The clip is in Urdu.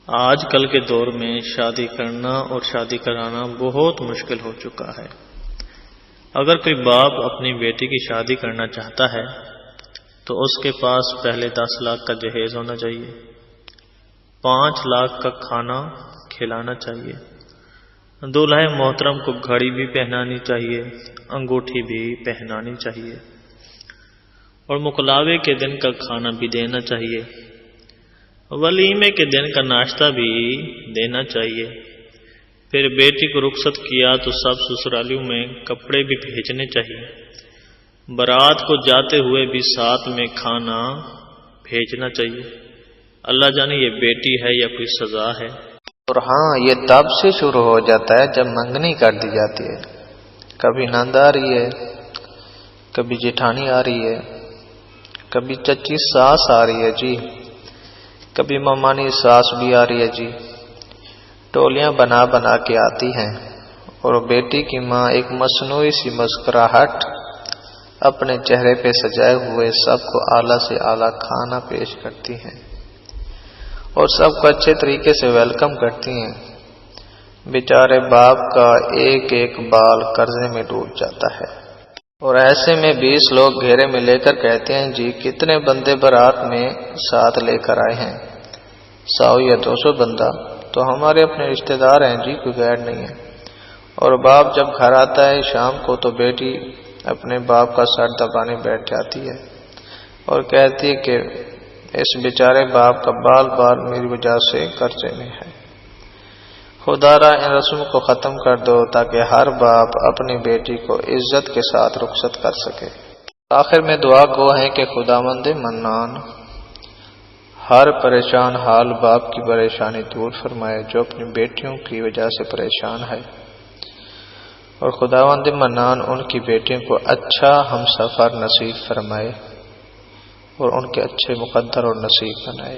آج کل کے دور میں شادی کرنا اور شادی کرانا بہت مشکل ہو چکا ہے۔ اگر کوئی باپ اپنی بیٹی کی شادی کرنا چاہتا ہے تو اس کے پاس پہلے 10 لاکھ کا جہیز ہونا چاہیے، 5 لاکھ کا کھانا کھلانا چاہیے، دولہے محترم کو گھڑی بھی پہنانی چاہیے، انگوٹھی بھی پہنانی چاہیے، اور مقلاوے کے دن کا کھانا بھی دینا چاہیے، ولیمے کے دن کا ناشتہ بھی دینا چاہیے۔ پھر بیٹی کو رخصت کیا تو سب سسرالیوں میں کپڑے بھی بھیجنے چاہیے، بارات کو جاتے ہوئے بھی ساتھ میں کھانا بھیجنا چاہیے۔ اللہ جانے یہ بیٹی ہے یا کوئی سزا ہے۔ اور ہاں، یہ تب سے شروع ہو جاتا ہے جب منگنی کر دی جاتی ہے۔ کبھی نند آ رہی ہے، کبھی جیٹھانی آ رہی ہے، کبھی چچی ساس آ رہی ہے جی، کبھی ممانی ساس بھی آ رہی ہے جی۔ ٹولیاں بنا بنا کے آتی ہیں اور بیٹی کی ماں ایک مصنوعی سی مسکراہٹ اپنے چہرے پہ سجائے ہوئے سب کو اعلیٰ سے اعلیٰ کھانا پیش کرتی ہیں اور سب کو اچھے طریقے سے ویلکم کرتی ہیں۔ بیچارے باپ کا ایک ایک بال قرضے میں ڈوب جاتا ہے، اور ایسے میں 20 لوگ گھیرے میں لے کر کہتے ہیں جی کتنے بندے بارات میں ساتھ لے کر آئے ہیں؟ 100 یا 200 بندہ تو ہمارے اپنے رشتہ دار ہیں جی، کوئی غیر نہیں ہے۔ اور باپ جب گھر آتا ہے شام کو تو بیٹی اپنے باپ کا سر دبانے بیٹھ جاتی ہے اور کہتی ہے کہ اس بیچارے باپ کا بال بال میری وجہ سے قرضے میں ہے۔ خدا را ان رسم کو ختم کر دو تاکہ ہر باپ اپنی بیٹی کو عزت کے ساتھ رخصت کر سکے۔ آخر میں دعا گو ہیں کہ خداوند منان ہر پریشان حال باپ کی پریشانی دور فرمائے جو اپنی بیٹیوں کی وجہ سے پریشان ہے، اور خداوند منان ان کی بیٹیوں کو اچھا ہم سفر نصیب فرمائے اور ان کے اچھے مقدر اور نصیب بنائے۔